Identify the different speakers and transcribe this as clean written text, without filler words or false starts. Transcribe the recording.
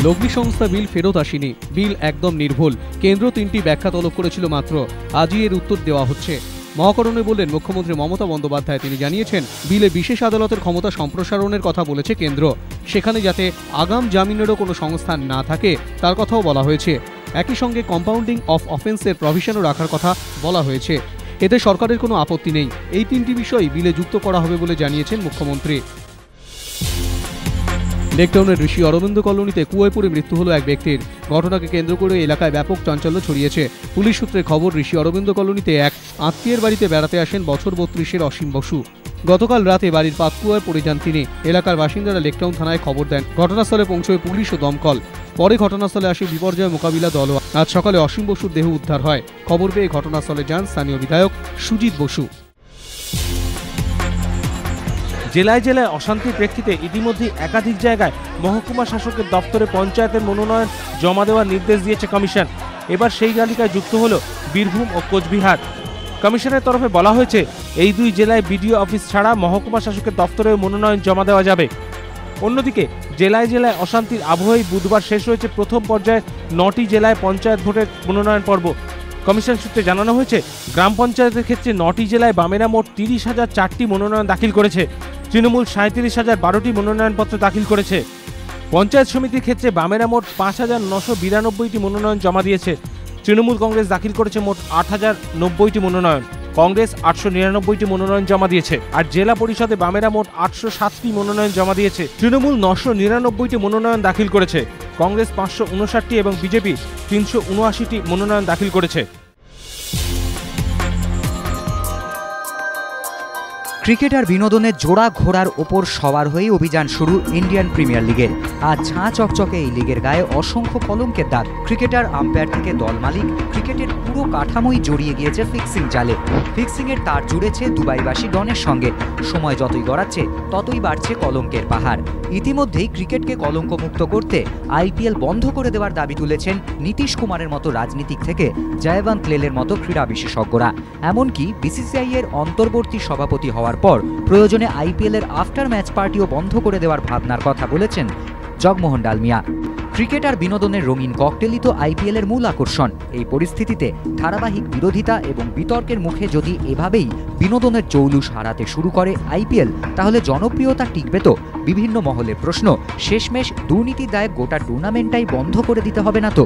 Speaker 1: লগ্নি সংস্থা বিল ফেরত আসেনি, বিল একদম নির্ভুল, কেন্দ্র 3টি ব্যাখ্যা তলব করেছিল মাত্র, আজই এর উত্তর দেওয়া হচ্ছে। মহাকরণে বললেন মুখ্যমন্ত্রী মমতা বন্দ্যোপাধ্যায়। তিনি জানিয়েছেন বিলে বিশেষ আদালতের ক্ষমতা সম্প্রসারণের কথা বলেছে কেন্দ্র, সেখানে যাতে আগাম জামিনেরও কোনো সংস্থান না থাকে তার কথাও বলা হয়েছে। একই সঙ্গে কম্পাউন্ডিং অফ অফেন্সের প্রভিশনও রাখার কথা বলা হয়েছে। এতে সরকারের কোনো আপত্তি নেই। এই 3টি বিষয় বিলে যুক্ত করা হবে বলে জানিয়েছেন মুখ্যমন্ত্রী। লেকটাউনের ঋষি অরবিন্দ কলোনিতে কুয়োয় পড়ে মৃত্যু হলো এক ব্যক্তির। ঘটনাকে কেন্দ্র করে এলাকায় ব্যাপক চাঞ্চল্য ছড়িয়েছে। পুলিশ সূত্রে খবর, ঋষি অরবিন্দ কলোনিতে এক আত্মীয়ের বাড়িতে বেড়াতে আসেন বছর 32-এর অসীম বসু। গতকাল রাতে বাড়ির পাতকুয়ায় পড়ে যান তিনি। এলাকার বাসিন্দারা লেকটাউন থানায় খবর দেন। ঘটনাস্থলে পৌঁছয় পুলিশ ও দমকল। পরে ঘটনাস্থলে আসে বিপর্যয় মোকাবিলা দল। আজ সকালে অসীম বসুর দেহ উদ্ধার হয়। খবর পেয়ে ঘটনাস্থলে যান স্থানীয় বিধায়ক সুজিত বসু।
Speaker 2: জেলায় জেলায় অশান্তির প্রেক্ষিতে ইতিমধ্যে একাধিক জায়গায় মহকুমা শাসকের দপ্তরে পঞ্চায়েতের মনোনয়ন জমা দেওয়ার নির্দেশ দিয়েছে কমিশন। এবার সেই তালিকায় যুক্ত হলো বীরভূম ও কোচবিহার। কমিশনের তরফে বলা হয়েছে এই 2 জেলায় বিডিও অফিস ছাড়া মহকুমা শাসকের দপ্তরেও মনোনয়ন জমা দেওয়া যাবে। অন্যদিকে জেলায় জেলায় অশান্তির আবহেই বুধবার শেষ হয়েছে প্রথম পর্যায়ে 9টি জেলায় পঞ্চায়েত ভোটের মনোনয়ন পর্ব। কমিশন সূত্রে জানানো হয়েছে গ্রাম পঞ্চায়েতের ক্ষেত্রে 9টি জেলায় বামেরা মোট 30,004টি মনোনয়ন দাখিল করেছে। তৃণমূল 37,012টি মনোনয়নপত্র দাখিল করেছে। পঞ্চায়েত সমিতির ক্ষেত্রে বামেরা মোট 5,992টি মনোনয়ন জমা দিয়েছে। তৃণমূল কংগ্রেস দাখিল করেছে মোট 8,090টি মনোনয়ন। কংগ্রেস 899টি মনোনয়ন জমা দিয়েছে। আর জেলা পরিষদে বামেরা মোট 807টি মনোনয়ন জমা দিয়েছে। তৃণমূল 999টি মনোনয়ন দাখিল করেছে। কংগ্রেস 559টি এবং বিজেপি 379টি মনোনয়ন দাখিল করেছে।
Speaker 3: ক্রিকেট আর বিনোদনের জোড়া ঘোড়ার ওপর সবার হয়ে অভিযান শুরু ইন্ডিয়ান প্রিমিয়ার লিগের। আজ ঝাঁ চকচকে এই লিগের গায়ে অসংখ্য কলঙ্কের দাগ। ক্রিকেটার, আম্পায়ার থেকে দল মালিক, ক্রিকেটের পুরো কাঠামোই জড়িয়ে গিয়েছে ফিক্সিং জালে। ফিক্সিংয়ের তার জুড়েছে দুবাইবাসী ডনের সঙ্গে। সময় যতই গড়াচ্ছে ততই বাড়ছে কলঙ্কের পাহাড়। ইতিমধ্যেই ক্রিকেটকে কলঙ্কমুক্ত করতে আইপিএল বন্ধ করে দেওয়ার দাবি তুলেছেন নীতিশ কুমারের মতো রাজনীতিক থেকে জয়বন্ত লেলের মতো ক্রীড়া বিশেষজ্ঞরা। এমনকি বিসিসিআই এর অন্তর্বর্তী সভাপতি হওয়ার পর প্রয়োজনে আইপিএল এর আফটার ম্যাচ পার্টিও বন্ধ করে দেওয়ার ভাবনার কথা বলেছেন জগমোহন ডালমিয়া। ক্রিকেট আর বিনোদনের রঙিন ককটেলই তো আইপিএল এর মূল আকর্ষণ। এই পরিস্থিতিতে ধারাবাহিক বিরোধিতা এবং বিতর্কের মুখে যদি এভাবেই বিনোদনের জৌলুস হারাতে শুরু করে আইপিএল, তাহলে জনপ্রিয়তা টিকবে তো? বিভিন্ন মহলের প্রশ্ন, শেষমেশ দুর্নীতির দায়ে গোটা টুর্নামেন্টটাই বন্ধ করে দিতে হবে না তো?